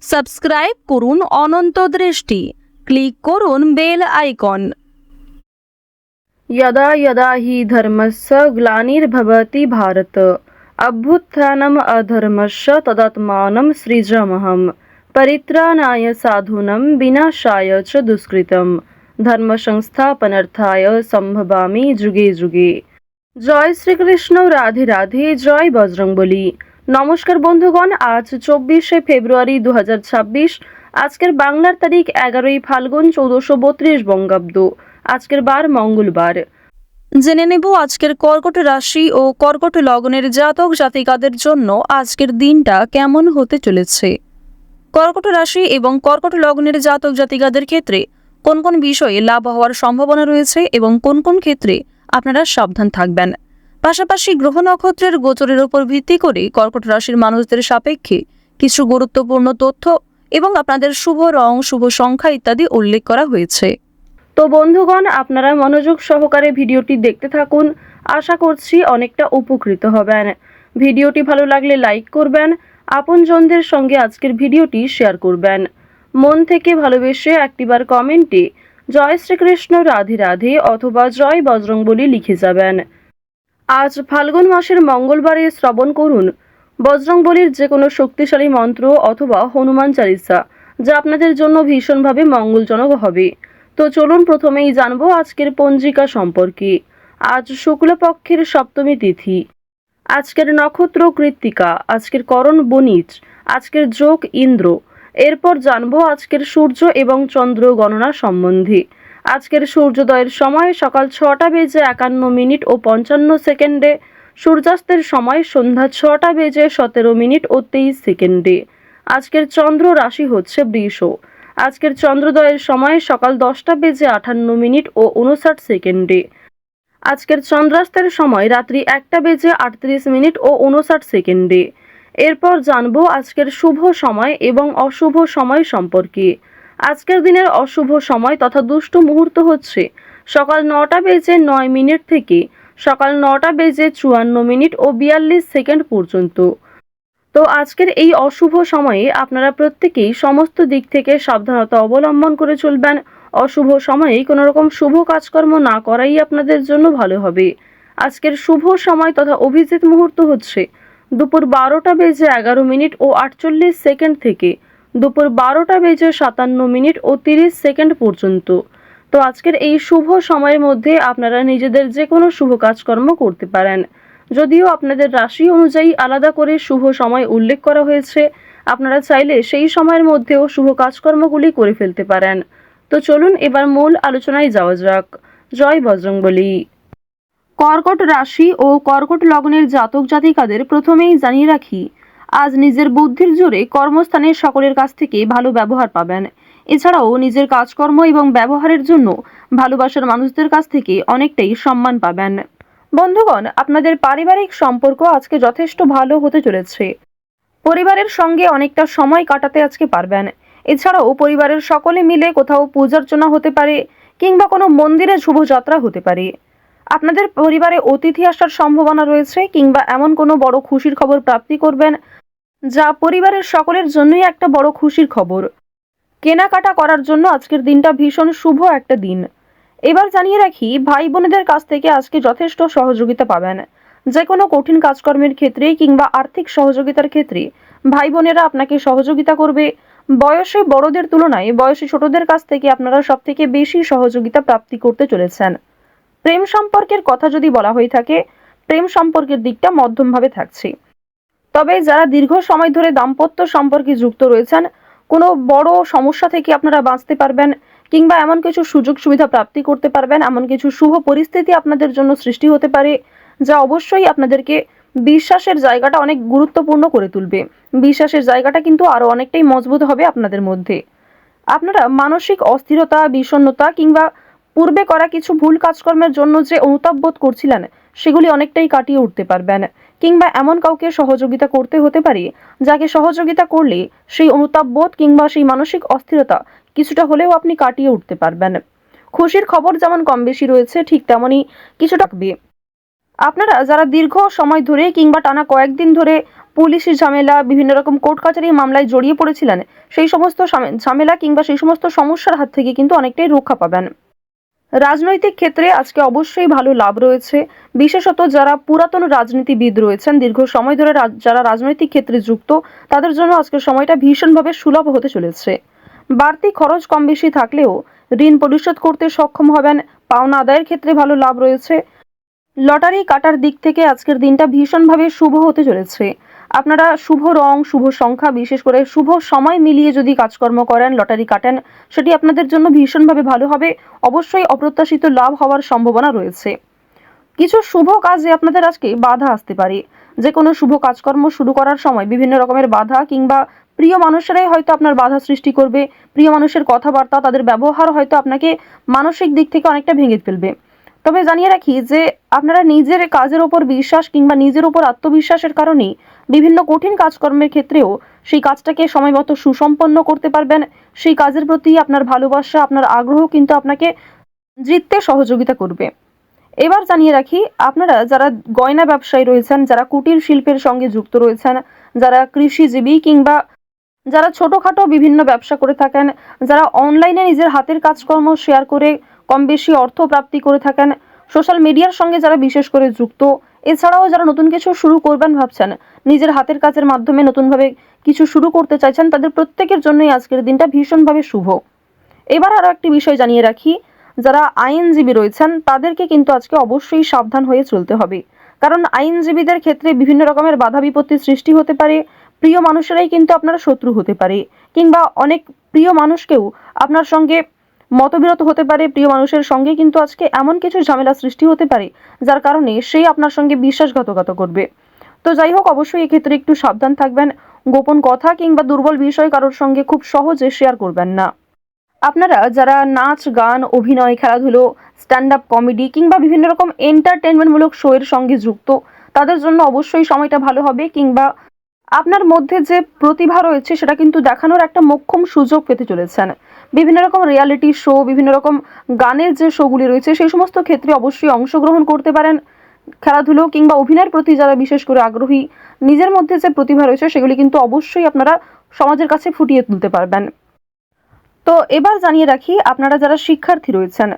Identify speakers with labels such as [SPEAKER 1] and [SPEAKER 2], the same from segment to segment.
[SPEAKER 1] Subscribe করুন অনন্ত দৃষ্টি, click করুন বেল আইকন।
[SPEAKER 2] यदा यदा हि धर्मस्य ग्लानिर्भवति भारत अभ्युत्थानम् अधर्मस्य तदात्मानं सृजाम्यहम् परित्राणाय साधूनां विनाशाय च दुष्कृतं धर्म संस्थापनार्थाय सम्भवामि যুগে যুগে। জয় শ্রীকৃষ্ণ, রাধে রাধে, জয় বজরংবলী। নমস্কার বন্ধুগণ, আজ 24শে ফেব্রুয়ারি 2026। আজকের বাংলার তারিখ 11ই ফাল্গুন 1432 বঙ্গাব্দ। আজকের বার মঙ্গলবার।
[SPEAKER 1] জেনে নেব আজকের কর্কট রাশি ও কর্কট লগ্নের জাতক জাতিকাদের জন্য আজকের দিনটা কেমন হতে চলেছে। কর্কট রাশি এবং কর্কট লগ্নের জাতক জাতিকাদের ক্ষেত্রে কোন কোন বিষয়ে লাভ হওয়ার সম্ভাবনা রয়েছে এবং কোন কোন ক্ষেত্রে আপনারা সাবধান থাকবেন। পাশাপাশি গ্রহ নক্ষত্রের গোচরের উপর ভিত্তি করে কর্কট রাশির মানুষদের সাপেক্ষে কিছু গুরুত্বপূর্ণ তথ্য এবং আপনাদের শুভ রং, শুভ সংখ্যা ইত্যাদি উল্লেখ করা হয়েছে।
[SPEAKER 2] তো বন্ধুগণ, আপনারা মনোযোগ সহকারে ভিডিওটি দেখতে থাকুন। আশা করছি অনেকটা উপকৃত হবেন। ভিডিওটি ভালো লাগলে লাইক করবেন, আপনজনদের সঙ্গে আজকের ভিডিওটি শেয়ার করবেন। মন থেকে ভালোবেসে একটিবার কমেন্টে জয় শ্রীকৃষ্ণ, রাধে রাধে অথবা জয় বজরংবলী লিখে যাবেন। আজ ফাল্গুন মাসের মঙ্গলবারে শ্রবণ করুন বজরংবলীর যে কোনো শক্তিশালী মন্ত্র অথবা হনুমান চালিসা, যা আপনাদের জন্য ভীষণভাবে মঙ্গলজনক হবে। তো চলুন প্রথমেই জানবো আজকের পঞ্জিকা সম্পর্কে। আজ শুক্লপক্ষের সপ্তমী তিথি, আজকের নক্ষত্র কৃত্তিকা, আজকের করণ বণিজ, আজকের যোগ ইন্দ্র। এরপর জানবো আজকের সূর্য এবং চন্দ্র গণনা সম্বন্ধে। আজকের সূর্যোদয়ের সময় সকাল 6টা বেজে 51 ও 55 সেকেন্ডে, সূর্যাস্তের সময় সন্ধ্যা 6টা বেজে 17 মিনিট ও 23 সেকেন্ডে। আজকের চন্দ্র রাশি হচ্ছে বৃষ। আজকের চন্দ্রোদয়ের সময় সকাল 10টা বেজে 58 মিনিট ও 59 সেকেন্ডে। আজকের চন্দ্রাস্তের সময় রাত্রি 1টা বেজে 38 মিনিট ও 59 সেকেন্ডে। এরপর জানবো আজকের শুভ সময় এবং অশুভ সময় সম্পর্কে। আজকের দিনের অশুভ সময় তথা দুষ্ট মুহূর্ত হচ্ছে সকাল 9টা বেজে 9 মিনিট থেকে সকাল 9টা বেজে 54 মিনিট ও 42 সেকেন্ড পর্যন্ত। তো আজকের এই অশুভ সময়ে আপনারা প্রত্যেকেই সমস্ত দিক থেকে সাবধানতা অবলম্বন করে চলবেন। অশুভ সময়ে কোনো রকম শুভ কাজকর্ম না করাই আপনাদের জন্য ভালো হবে। আজকের শুভ সময় তথা অভিজিৎ মুহূর্ত হচ্ছে দুপুর 12টা বেজে 11 মিনিট ও 48 সেকেন্ড থেকে দুপুর 12টা বেজে 57 মিনিট ও 30 সেকেন্ড পর্যন্ত। তো আজকের এই শুভ সময়ের মধ্যে আপনারা নিজেদের যে কোনো শুভ কাজকর্ম করতে পারেন। যদিও আপনাদের রাশি অনুযায়ী আলাদা করে শুভ সময় উল্লেখ করা হয়েছে, আপনারা চাইলে সেই সময়ের মধ্যেও শুভ কাজকর্মগুলি করে ফেলতে পারেন। তো চলুন এবার মূল আলোচনায় যাওয়া যাক। জয় বজরংবলী। কর্কট রাশি ও কর্কট লগ্নের জাতক জাতিকাদের প্রথমেই জানিয়ে রাখি, আজ নিজের বুদ্ধির জোরে কর্মস্থানের সকলের কাছ থেকে ভালো ব্যবহার পাবেন। এছাড়াও নিজের কাজকর্ম এবং ব্যবহারের জন্য ভালোবাসার মানুষদের কাছ থেকে অনেকটাই সম্মান পাবেন। বন্ধুগণ, আপনাদের পারিবারিক সম্পর্ক আজকে যথেষ্ট ভালো হতে চলেছে। পরিবারের সঙ্গে অনেকটা সময় কাটাতে আজকে পারবেন। এছাড়াও পরিবারের সকলে মিলে কোথাও পূজার্চনা হতে পারে কিংবা কোনো মন্দিরে শুভযাত্রা হতে পারে। আপনাদের পরিবারে অতিথি আসার সম্ভাবনা রয়েছে কিংবা এমন কোনো বড় খুশির খবর প্রাপ্তি করবেন যা পরিবারের সকলের জন্যই একটা বড় খুশির খবর। কেনাকাটা করার জন্য আজকের দিনটা ভীষণ শুভ একটা দিন। এবার জানিয়ে রাখি, ভাই বোনেদের কাছ থেকে আজকে যথেষ্ট সহযোগিতা পাবেন। যে কোনো কঠিন কাজকর্মের ক্ষেত্রে কিংবা আর্থিক সহযোগিতার ক্ষেত্রে ভাই বোনেরা আপনাকে সহযোগিতা করবে। বয়সে বড়দের তুলনায় বয়সে ছোটদের কাছ থেকে আপনারা সব থেকে বেশি সহযোগিতা প্রাপ্তি করতে চলেছেন। প্রেম সম্পর্কের কথা যদি বলা হয়ে থাকে, প্রেম সম্পর্কের দিকটা মধ্যমভাবে থাকছে। তবে যারা দীর্ঘ সময় ধরে দাম্পত্য সম্পর্কে যুক্ত রয়েছেন, কোনো বড় সমস্যা থেকে আপনারা বাঁচতে পারবেন কিংবা এমন কিছু সুযোগ সুবিধা প্রাপ্তি করতে পারবেন, এমন কিছু শুভ পরিস্থিতি আপনাদের জন্য সৃষ্টি হতে পারে যা অবশ্যই আপনাদেরকে বিশ্বাসের জায়গাটা অনেক গুরুত্বপূর্ণ করে তুলবে। বিশ্বাসের জায়গাটা কিন্তু আরো অনেকটাই মজবুত হবে আপনাদের মধ্যে। আপনারা মানসিক অস্থিরতা, বিষণ্ণতা কিংবা পূর্বে করা কিছু ভুল কাজকর্মের জন্য যে অনুতাপ বোধ করছিলেন সেগুলি অনেকটাই কাটিয়ে উঠতে পারবেন। কিংবা এমন কাউকে সহযোগিতা করতে হতে পারে যাকে সহযোগিতা করলে সেই অনুতাপ বোধ কিংবা সেই মানসিক অস্থিরতা কিছুটা হলেও আপনি কাটিয়ে উঠতে পারবেন। খুশির খবর যেমন কম বেশি রয়েছে, ঠিক তেমনই কিছুটা থাকবে। আপনারা যারা দীর্ঘ সময় ধরে কিংবা টানা কয়েকদিন ধরে পুলিশি ঝামেলা, বিভিন্ন রকম কোর্ট কাচারি মামলায় জড়িয়ে পড়েছিলেন, সেই সমস্ত ঝামেলা কিংবা সেই সমস্ত সমস্যার হাত থেকে কিন্তু অনেকটাই রক্ষা পাবেন। রাজনৈতিক ক্ষেত্রে আজকে অবশ্যই ভালো লাভ রয়েছে। বিশেষত যারা পুরাতন রাজনীতিবিদ রয়েছেন, দীর্ঘ সময় ধরে যারা রাজনৈতিক ক্ষেত্রে যুক্ত, তাদের জন্য আজকের সময়টা ভীষণভাবে সুলভ হতে চলেছে। বাড়তি খরচ কম বেশি থাকলেও ঋণ পরিশোধ করতে সক্ষম হবেন। পাওনা আদায়ের ক্ষেত্রে ভালো লাভ রয়েছে। লটারি কাটার দিক থেকে আজকের দিনটা ভীষণভাবে শুভ হতে চলেছে। আপনারা শুভ রং, শুভ সংখ্যা, বিশেষ করে শুভ সময় মিলিয়ে যদি কাজকর্ম করেন, লটারি কাটেন, সেটি আপনাদের জন্য ভীষণভাবে ভালো হবে। অবশ্যই অপ্রত্যাশিত লাভ হওয়ার সম্ভাবনা রয়েছে। কিছু শুভ কাজে আপনাদের আজকে বাধা আসতে পারে। যে কোনো শুভ কাজকর্ম শুরু করার সময় বিভিন্ন রকমের বাধা কিংবা প্রিয় মানুষেরাই হয়তো আপনার বাধা সৃষ্টি করবে। প্রিয় মানুষের কথাবার্তা, তাদের ব্যবহার হয়তো আপনাকে মানসিক দিক থেকে অনেকটা ভেঙে ফেলবে। তবে জানিয়ে রাখি যে আপনারা নিজের কাজের ওপর বিশ্বাস কিংবা নিজের ওপর আত্মবিশ্বাসের কারণেই বিভিন্ন কঠিন কাজকর্মের ক্ষেত্রেও সেই কাজটাকে সময়মতো সুসম্পন্ন করতে পারবেন। সেই কাজের প্রতি আপনার ভালোবাসা, আপনার আগ্রহ কিন্তু আপনাকে জিততে সহযোগিতা করবে। এবার জানিয়ে রাখি, আপনারা যারা গয়না ব্যবসায়ী রয়েছেন, যারা কুটির শিল্পের সঙ্গে যুক্ত রয়েছেন, যারা কৃষিজীবী কিংবা যারা ছোটোখাটো বিভিন্ন ব্যবসা করে থাকেন, যারা অনলাইনে নিজের হাতের কাজকর্ম শেয়ার করে কম বেশি অর্থ প্রাপ্তি করে থাকেন, সোশ্যাল মিডিয়ার সঙ্গে যারা বিশেষ করে যুক্ত, এছাড়াও যারা নতুন কিছু শুরু করবেন ভাবছেন, নিজের হাতের কাজের মাধ্যমে নতুনভাবে কিছু শুরু করতে চাইছেন, তাদের প্রত্যেকের জন্যই আজকের দিনটা ভীষণভাবে শুভ। এবার আরও একটি বিষয় জানিয়ে রাখি, যারা আইনজীবী রয়েছেন তাদেরকে কিন্তু আজকে অবশ্যই সাবধান হয়ে চলতে হবে। কারণ আইনজীবীদের ক্ষেত্রে বিভিন্ন রকমের বাধা বিপত্তির সৃষ্টি হতে পারে। প্রিয় মানুষেরাই কিন্তু আপনার শত্রু হতে পারে, কিংবা অনেক প্রিয় মানুষকেও আপনার সঙ্গে মতবিরোধ হতে পারে। প্রিয় মানুষের সঙ্গে কিন্তু আজকে এমন কিছু ঝামেলা সৃষ্টি হতে পারে যার কারণে সেই আপনার সঙ্গে বিশ্বাসঘাতকতা করবে। তো যাই হোক, অবশ্যই এক্ষেত্রে একটু সাবধান থাকবেন। গোপন কথা কিংবা দুর্বল বিষয় কারোর সঙ্গে খুব সহজে শেয়ার করবেন না। আপনারা যারা নাচ, গান, অভিনয়, খেলাধুলো, স্ট্যান্ড আপ কমেডি কিংবা বিভিন্ন রকম এন্টারটেনমেন্টমূলক শো এর সঙ্গে যুক্ত, তাদের জন্য অবশ্যই সময়টা ভালো হবে। কিংবা আপনার মধ্যে যে প্রতিভা রয়েছে সেটা কিন্তু দেখানোর একটা মোক্ষম সুযোগ পেতে চলেছেন। বিভিন্ন রকম রিয়ালিটি শো, বিভিন্ন রকম গানের যে শোগুলি রয়েছে সেই সমস্ত ক্ষেত্রে অবশ্যই অংশগ্রহণ করতে পারেন। খেলাধুলো কিংবা অভিনয়ের প্রতি যারা বিশেষ করে আগ্রহী, নিজের মধ্যে যে প্রতিভা রয়েছে সেগুলি কিন্তু অবশ্যই আপনারা সমাজের কাছে ফুটিয়ে তুলতে পারবেন। তো এবার জানিয়ে রাখি, আপনারা যারা শিক্ষার্থী রয়েছেন,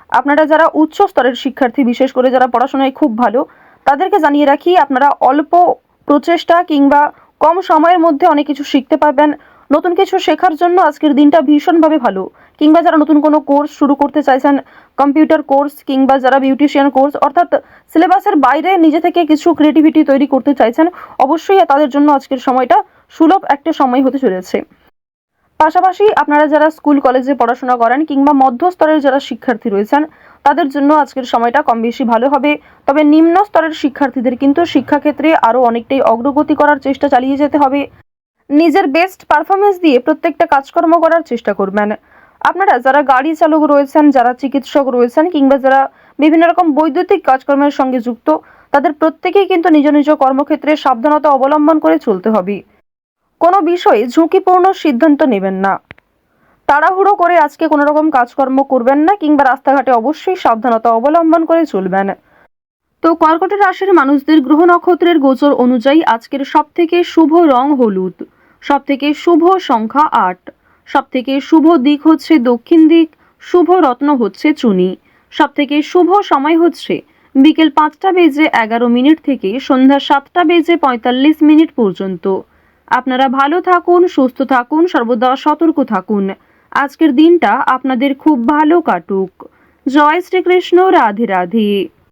[SPEAKER 2] আপনারা যারা উচ্চ স্তরের শিক্ষার্থী, বিশেষ করে যারা পড়াশোনায় খুব ভালো, তাদেরকে জানিয়ে রাখি আপনারা অল্প প্রচেষ্টা কিংবা কম সময়ের মধ্যে অনেক কিছু শিখতে পারবেন। নতুন কিছু শেখার জন্য আজকের দিনটা ভীষণভাবে ভালো। কিংবা যারা নতুন কোনো কোর্স শুরু করতে চাইছেন, কম্পিউটার কোর্স কিংবা যারা বিউটিশিয়ান কোর্স, অর্থাৎ সিলেবাসের বাইরে নিজে থেকে কিছু ক্রিয়েটিভিটি তৈরি করতে চাইছেন, অবশ্যই তাদের জন্য আজকের সময়টা সুলভ একটা সময় হতে চলেছে। পাশাপাশি আপনারা যারা স্কুল কলেজে পড়াশোনা করেন কিংবা মধ্যস্তরের যারা শিক্ষার্থী রয়েছেন, তাদের জন্য আজকের সময়টা কম বেশি ভালো হবে। তবে নিম্ন স্তরের শিক্ষার্থীদের কিন্তু শিক্ষাক্ষেত্রে আরও অনেকটাই অগ্রগতি করার চেষ্টা চালিয়ে যেতে হবে। নিজের বেস্ট পারফরমেন্স দিয়ে প্রত্যেকটা কাজকর্ম করার চেষ্টা করবেন। আপনারা যারা গাড়ি চালক রয়েছেন, যারা চিকিৎসক রয়েছেন কিংবা যারা বিভিন্ন রকম বৈদ্যুতিক কাজকর্মের সঙ্গে যুক্ত, তাদের প্রত্যেকেই কিন্তু নিজ নিজ কর্মক্ষেত্রে সাবধানতা অবলম্বন করে চলতে হবে। কোনো বিষয়ে ঝুঁকিপূর্ণ সিদ্ধান্ত নেবেন না। তাড়াহুড়ো করে আজকে কোনো রকম কাজকর্ম করবেন না কিংবা রাস্তাঘাটে অবশ্যই সাবধানতা অবলম্বন করে চলবেন। তো কর্কট রাশির মানুষদের গ্রহ নক্ষত্রের গোচর অনুযায়ী আজকের সবথেকে শুভ রং হলুদ, সবথেকে শুভ সংখ্যা 8, সবথেকে শুভ দিক হচ্ছে দক্ষিণ দিক, শুভ রত্ন হচ্ছে চুনি, সবথেকে শুভ সময় হচ্ছে বিকেল 5:11 থেকে সন্ধ্যা 7:45 পর্যন্ত। আপনারা ভালো থাকুন, সুস্থ থাকুন, সর্বদা সতর্ক থাকুন। আজকের দিনটা আপনাদের খুব ভালো কাটুক। জয় শ্রীকৃষ্ণ। রাধে রাধে।